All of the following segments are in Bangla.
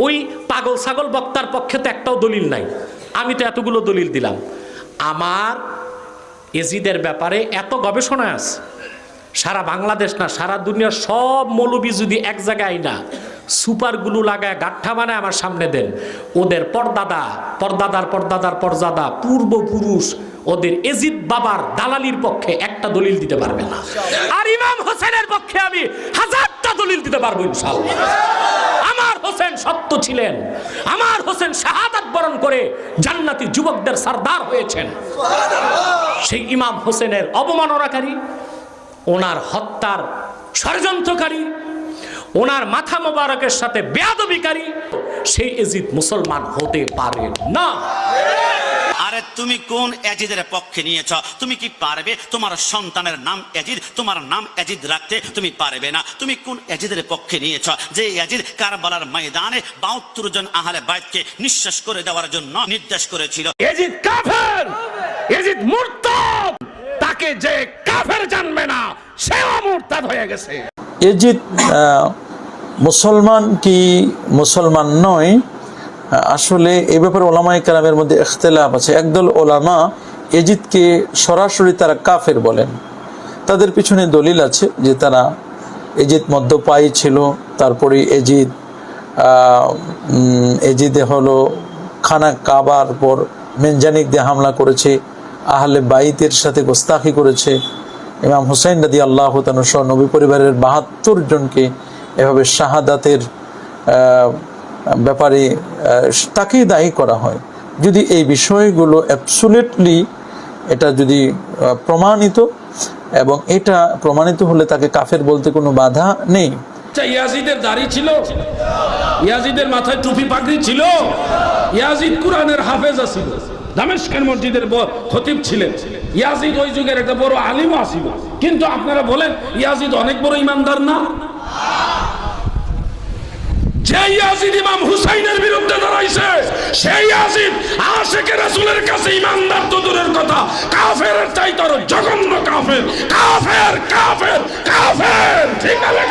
ওই পাগল ছাগল বক্তার পক্ষে তো একটাও দলিল নাই, আমি তো এতগুলো দলিল দিলাম। আমার এজিদের ব্যাপারে এত গবেষণা আছে, সারা বাংলাদেশ না সারা দুনিয়ার সব মৌলবি যদি এক জায়গায় না সুপারগুলো লাগায় গাঠা বানায় আমার সামনে দেন, ওদের পরদাদা পরদাদার পরদাদার পরদাদা পূর্বপুরুষ ওদের এজিদ বাবার দালালির পক্ষে একটা দলিল দিতে পারবে না। আর ইমাম হোসেনের পক্ষে আমি হাজারটা দলিল দিতে পারবো ইনশাআল্লাহ। আমার হোসেন সত্য ছিলেন, আমার হোসেন শাহাদাত বরণ করে জান্নাতি যুবকদের সরদার হয়েছেন। সেই ইমাম হোসেনের অবমাননাকারী, ওনার হত্যার ষড়যন্ত্রকারী, ওনার মাথা মোবারকের সাথে বেয়াদবিকারী সেই এজিদ মুসলমান হতে পারে না। আরে তুমি কোন এজিদের পক্ষে নিয়েছ? তুমি কি পারবে তোমার সন্তানের নাম এজিদ, তোমার নাম এজিদ রাখতে তুমি পারবে না? তুমি কোন এজিদের পক্ষে নিয়েছ যে এজিদ কারবালার ময়দানে ৭২ জন আহলে বাইতকে নিঃশেষ করে দেওয়ার জন্য নির্দেশ করেছিল? এজিদ কাফের, এজিদ মুরতাদ, তাকে যে কাফের জানবে না সেও মুরতাদ হয়ে গেছে। এজিদ মুসলমান কি মুসলমান নয়, আসলে এই ব্যাপারে ওলামায়ে কেরামের মধ্যে ইখতিলাফ আছে। একদল ওলামা এজিদকে সরাসরি তারা কাফের বলেন, তাদের পিছনে দলিল আছে যে তারা এজিদ মদ্যপায়ী ছিল, তারপরে এজিদে হলো খানা কাবার পর মেনজানিক দিয়ে হামলা করেছে, আহলে বাইতের সাথে গোস্তাখি করেছে, ইমাম হুসাইন রাদিয়াল্লাহু তাআলা সহ নবী পরিবারের ৭২ জনকে এভাবে শাহাদাতের ব্যাপারে তাকেই দায়ী করা হয়। যদি এই বিষয়গুলো অ্যাবসুলেটলি এটা যদি প্রমাণিত, এবং এটা প্রমাণিত হলে তাকে কাফের বলতে কোনো বাধা নেই। ইয়াজিদের দাড়ি ছিল, ইয়াজিদের মাথায় টুপি পাগড়ি ছিল, ইয়াজিদ কুরআনের হাফেজ ছিল, দামেস্কের মসজিদের খতিব ছিলেন, ইয়াজিদ ওই যুগের একটা বড় আলিম ছিল। কিন্তু আপনারা বলেন ইয়াজিদ অনেক বড় ইমানদার না? যে ইয়াজিদ ইমাম হুসাইনের বিরুদ্ধে দাঁড়াইছে সেই ইয়াজিদ আশিকে রাসূলের কাছে ইমানদার তো দূরের কথা, কাফেরের চাইতে আরো জঘন্য কাফের, কাফের কাফের কাফের। ঠিক আছে?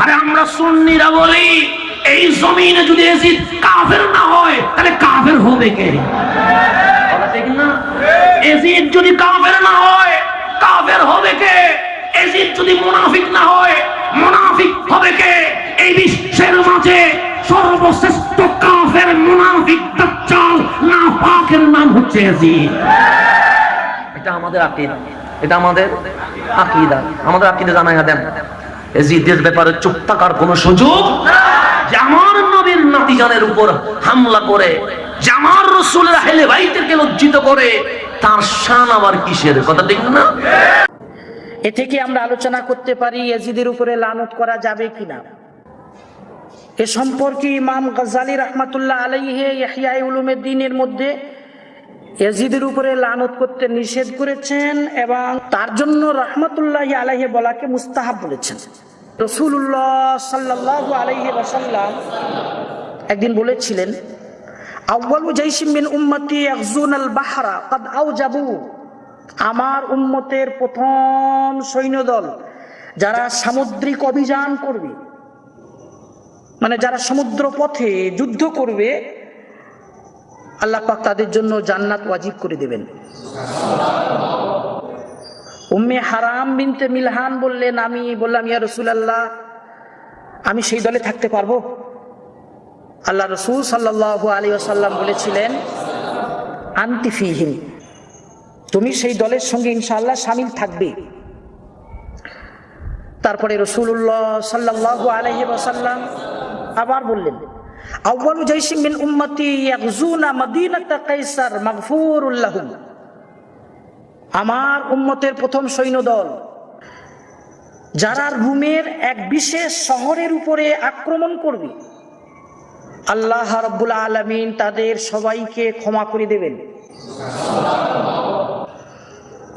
আরে আমরা সুন্নিরা বলি এই জমিনে যদি ইয়াজিদ কাফের না হয় তাহলে কাফের হবে কে? ঠিক না? ইয়াজিদ যদি কাফের না হয় কাফের হবে কে? ইয়াজিদ যদি মুনাফিক না হয় মুনাফিক হবে কে? এই বিশ্বের মাঝে সর্বশ্রেষ্ঠ কাফের মুনাফিক দাজ্জাল নাফাকের নাম হচ্ছে ইয়াজিদ। এটা আমাদের আকীদা, এটা আমাদের আকীদা, আমাদের আকীদা জানাইয়া দেন। ইয়াজিদের ব্যাপারে চুপ থাকার কোনো সুযোগ যে আমার নবীর নাতিজানের উপর হামলা করে, যে আমার রাসূলের আহলে বাইতকে লজ্জিত করে, তার শান আবার কিসের? কথা ঠিক না? এ থেকে আমরা আলোচনা করতে পারি ইয়াজিদের উপরে লানত করা যাবে কিনা। এ সম্পর্কে ইমাম গাজ্জালী রাহমাতুল্লাহ আলাইহি ইহয়া উলুমিদ্দিনের মধ্যে ইয়াজিদের উপরে লানত করতে নিষেধ করেছেন এবং তার জন্য রাহমাতুল্লাহি আলাইহি বলাকে মুস্তাহাব বলেছেন। রাসূলুল্লাহ সাল্লাল্লাহু আলাইহি ওয়াসাল্লাম একদিন বলেছিলেন, আউয়ালু জাইশিম মিন উম্মতি ইয়াগজুনাল বাহরা ক্বাদ আওজাবু, আমার উম্মতের প্রথম সৈন্যদল যারা সামুদ্রিক অভিযান করবে, মানে যারা সমুদ্র পথে যুদ্ধ করবে, আল্লাহ পাক তাদের জন্য জান্নাত ওয়াজিব করে দেবেন। উম্মে হারাম বিনতে মিলহান বললেন, আমি বললাম ইয়া রাসূলুল্লাহ আমি সেই দলে থাকতে পারবো? আল্লাহ রাসূল সাল্লাল্লাহু আলাইহি ওয়াসাল্লাম বলেছিলেন, আনতি ফীহিম, তুমি সেই দলের সঙ্গে ইনশাআল্লাহ শামিল থাকবে। তারপরে রাসূলুল্লাহ সাল্লাল্লাহু আলাইহি ওয়াসাল্লাম আবার বললেন, আউয়ালু জাইশিম মিন উম্মতি ইয়াগজুনা মদিনাতা কায়সার মাগফুরুল লাহুম, আমার উম্মতের প্রথম সৈন্যদল যারা রোমের এক বিশেষ শহরের উপরে আক্রমণ করবে, আল্লাহ রাব্বুল আলামিন তাদের সবাইকে ক্ষমা করে দেবেন।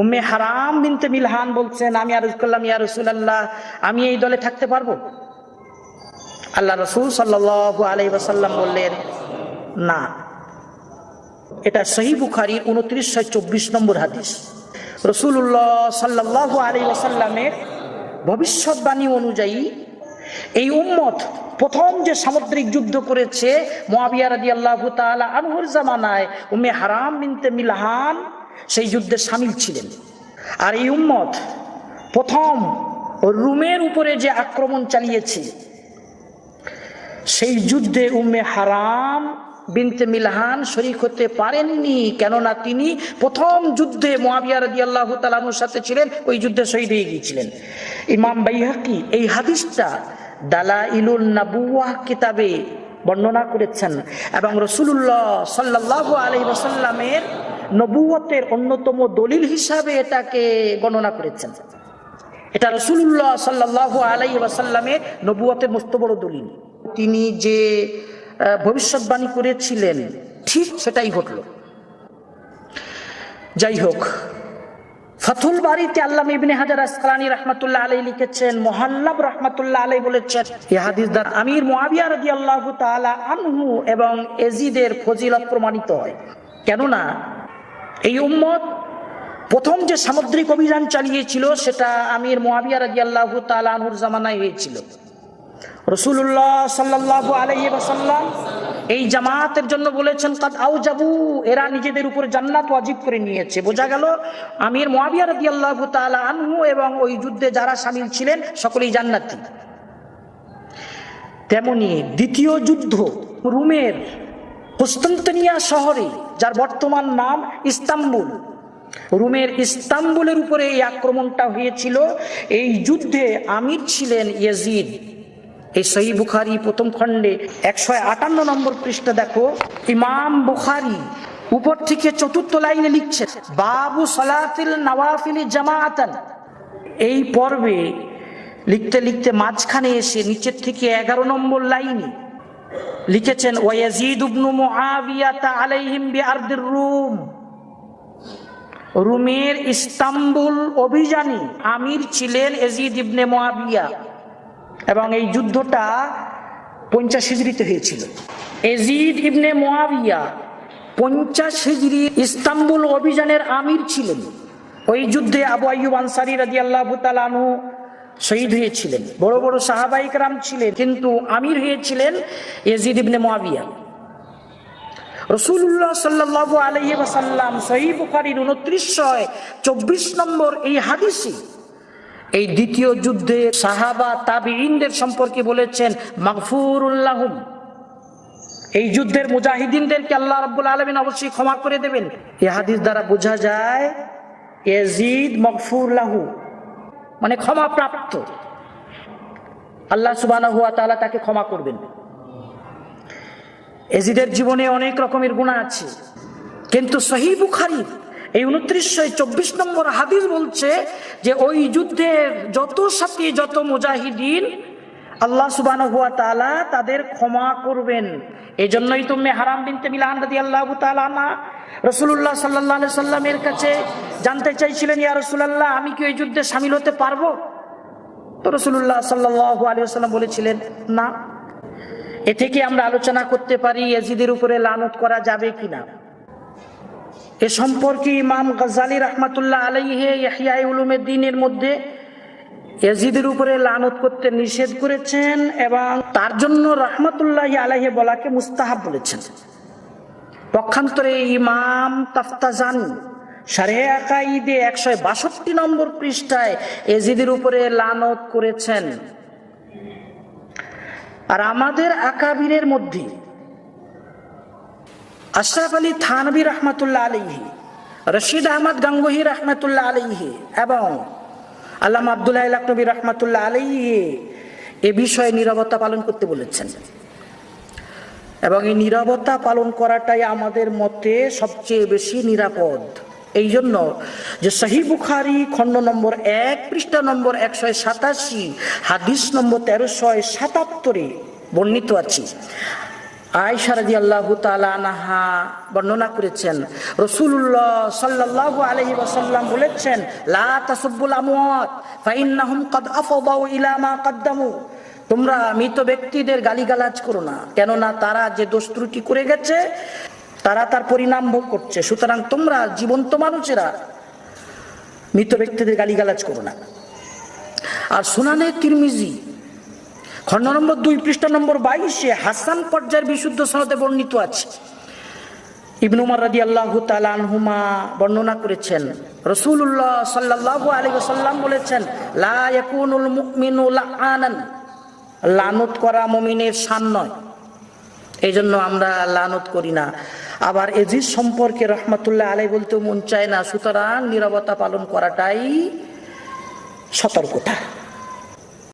উম্মে হারাম বিনতে মিলহান বলছেন, আমি আরজ করলাম ইয়া রাসূলুল্লাহ আমি এই দলে থাকতে পারবো? আল্লাহ রাসূল সাল্লাল্লাহু আলাইহি ওয়াসাল্লাম বললেন, না। এটা সহিহ বুখারীর ২৯২৪ নম্বর হাদিস। রাসূলুল্লাহ সাল্লাল্লাহু আলাইহি ওয়াসাল্লামের ভবিষ্যৎবাণী অনুযায়ী এই উম্মত প্রথম যে সামুদ্রিক যুদ্ধ করেছে মুআবিয়া রাদিয়াল্লাহু তাআলা আনহুর জামানায় উম্মে হারাম বিনতে মিলহান সেই যুদ্ধে শামিল ছিলেন। আর এই উম্মত প্রথম রোমের উপরে যে আক্রমণ চালিয়েছে সেই যুদ্ধে উম্মে হারাম বিনতে মিলহান শরীক হতে পারেননি, কেননা তিনি প্রথম যুদ্ধে মুআবিয়া রাদিয়াল্লাহু তাআলা আনহুর সাথে ছিলেন, ওই যুদ্ধে শহীদ হয়ে গিয়েছিলেন। ইমাম বাইহাকি এই হাদিসটা দালাইলুন নাবুওয়াহ কিতাবে বর্ণনা করেছেন এবং রাসূলুল্লাহ সাল্লাল্লাহু আলাইহি ওয়াসাল্লামের নবুয়তের অন্যতম দলিল হিসাবে এটাকে গণনা করেছেন। এটা রাসূলুল্লাহ সাল্লাল্লাহু আলাইহি ওয়াসাল্লামের নবুয়তের মস্ত বড় দলিল। তিনি যে ভবিষ্যৎবাণী করেছিলেন ঠিক সেটাই ঘটল। যাই হোক, ফাথুল বারীতে আল্লামা ইবনে হাজার আসকালানী রাহমাতুল্লাহ আলাইহি লিখেছেন, মুহাল্লাব রাহমাতুল্লাহ আলাইহি বলেছেন এই হাদিস দ্বারা আমির মুআবিয়া রাদিয়াল্লাহু তাআলা আনহু এবং ইয়াজিদের ফজিলত প্রমাণিত হয়। কেননা এই উম্মত প্রথম যে সামুদ্রিক অভিযান চালিয়েছিল সেটা আমির মুআবিয়া রাদিয়াল্লাহু তাআলা আনহুর জামানায় হয়েছিল। রাসূলুল্লাহ সাল্লাল্লাহু আলাইহি ওয়াসাল্লাম এই জামাতের জন্য বলেছেন কাদ আউজাবু, এরা নিজেদের উপর জান্নাত ওয়াজিব করে নিয়েছে। বোঝা গেল আমির মুআবিয়া রাদিয়াল্লাহু তাআলা আনহু এবং ওই যুদ্ধে যারা শামিল ছিলেন সকলেই জান্নাতি। তেমনি দ্বিতীয় যুদ্ধ রোমের কুস্তান্তনিয়া শহরে, যার বর্তমান নাম ইস্তাম্বুল, রোমের ইস্তাম্বুলের উপরে এই আক্রমণটা হয়েছিল। এই যুদ্ধে আমির ছিলেন ইয়াজিদ। এই সহিহ বুখারী প্রথম খণ্ডে 158 নম্বর পৃষ্ঠা দেখো, ইমাম বুখারী উপর থেকে চতুর্থ লাইনে লিখছে বাবু সালাতিল নওয়াফিল জামাআতান। এই পর্বে লিখতে লিখতে মাঝখানে এসে নিচের থেকে 11 নম্বর লাইনে লিখেছেন ওয়াজিদ ইবনে মুআবিয়া আলাইহিম বিআরদির রুম। রোমের ইস্তাম্বুল অভিযানে আমির ছিলেন ইয়াজিদ ইবনে মুআবিয়া এবং এই যুদ্ধটা 50 হিজরিতে হয়েছিল। ইয়াজিদ ইবনে মুআবিয়া 50 হিজরি ইস্তাম্বুল অভিযানের আমির ছিলেন। ওই যুদ্ধে আবু আইয়ুব আনসারী রাদিয়াল্লাহু তাআলা আনহু শহীদ হয়েছিলেন। বড় বড় সাহাবায়ে কেরাম ছিলেন, কিন্তু আমির হয়েছিলেন ইয়াজিদ ইবনে মুআবিয়া। রাসূলুল্লাহ সাল্লাল্লাহু আলাইহি ওয়াসাল্লাম সহিহ বুখারীর 2924 নম্বর এই হাদিসে এই দ্বিতীয় যুদ্ধে সাহাবা তাবিঈনদের সম্পর্কে বলেছেন মাগফুরুল লাহুম। এই যুদ্ধের মুজাহিদিনদেরকে আল্লাহ রাব্বুল আলামিন অবশ্যই ক্ষমা করে দেবেন। এই হাদিস দ্বারা বোঝা যায় ইয়াজিদ মাগফুর লাহু, মানে ক্ষমা প্রাপ্ত, আল্লাহ সুবহানাহু ওয়া তাআলা তাকে ক্ষমা করবেন। ইয়াজিদের জীবনে অনেক রকমের গুনাহ আছে, কিন্তু সহিহ বুখারী এই 2924 নম্বর হাদিস বলছে যে ওই যুদ্ধের যত সাথী যত মুজাহিদিন আল্লাহ সুবহানাহু ওয়া তাআলা তাদের ক্ষমা করবেন। এই জন্যই তো উম্মে হারাম বিনতে মিলহান রাদিয়াল্লাহু তাআলা আনহা রাসূলুল্লাহ সাল্লাল্লাহু আলাইহি সাল্লামের কাছে জানতে চাইছিলেন, ইয়া রাসূলুল্লাহ আমি কি এই যুদ্ধে শামিল হতে পারবো? তো রাসূলুল্লাহ সাল্লাল্লাহু আলাইহি ওয়াসাল্লাম বলেছিলেন না। এ থেকে আমরা আলোচনা করতে পারি ইয়াজিদের উপরে লানত করা যাবে কিনা। এ সম্পর্কে ইমাম গাজ্জালী রাহমাতুল্লাহ আলাইহি ইহয়া উলুমিদ্দিনের মধ্যে ইয়াজিদের উপরে লানত করতে নিষেধ করেছেন এবং তার জন্য রাহমাতুল্লাহি আলাইহি বলাকে মুস্তাহাব বলেছেন। পক্ষান্তরে ইমাম তাফতাজানি শারহে আকাইদে 162 নম্বর পৃষ্ঠায় ইয়াজিদের উপরে লানত করেছেন। আর আমাদের আকাবিরের মধ্যে আশরাফ আলী থানভী রাহমাতুল্লাহ আলাইহি, রশিদ আহমদ গাঙ্গুহি রাহমাতুল্লাহ আলাইহি এবং আল্লামা আব্দুল্লাহ লাকনবী রাহমাতুল্লাহ আলাইহি এ বিষয়ে নীরবতা পালন করতে বলেছেন এবং এই নীরবতা পালন করাটাই আমাদের মতে সবচেয়ে বেশি নিরাপদ। এই জন্য যে সহিহ বুখারী খণ্ড নম্বর 1 পৃষ্ঠা নম্বর 187 হাদিস নম্বর 1377 বর্ণিত আছে, আয়েশা রাদিয়াল্লাহু তাআলা আনহা বর্ণনা করেছেন রাসূলুল্লাহ সাল্লাল্লাহু আলাইহি ওয়াসাল্লাম বলেছেন লা তাসুব্বুল আমওয়াত ফাইন্নাহুম ক্বাদ আফদাউ ইলা মা কদ্দামু। তোমরা মৃত ব্যক্তিদের গালিগালাজ করো না, কেননা তারা যে দোষ ত্রুটি করে গেছে তারা তার পরিণাম ভোগ করছে। সুতরাং তোমরা জীবন্ত মানুষেরা মৃত ব্যক্তিদের গালিগালাজ করো না। আর সুনানে তিরমিজি খণ্ড নম্বর 2 পৃষ্ঠা নম্বর 22 হাসান পর্যায়ের বিশুদ্ধ সনদে বর্ণিত আছে। ইবনে উমর রাদিয়াল্লাহু তাআলা আনহুমা বর্ণনা করেছেন, রাসূলুল্লাহ সাল্লাল্লাহু আলাইহি ওয়াসাল্লাম বলেছেন, লা ইয়াকুনুল মুমিনু লাআনান, লানত করা মুমিনের শান নয়, এই জন্য আমরা লানত করি না। আবার এজিদ সম্পর্কে রহমাতুল্লাহ আলাইহি বলতে মন চায় না, সুতরাং নীরবতা পালন করাটাই সতর্কতা।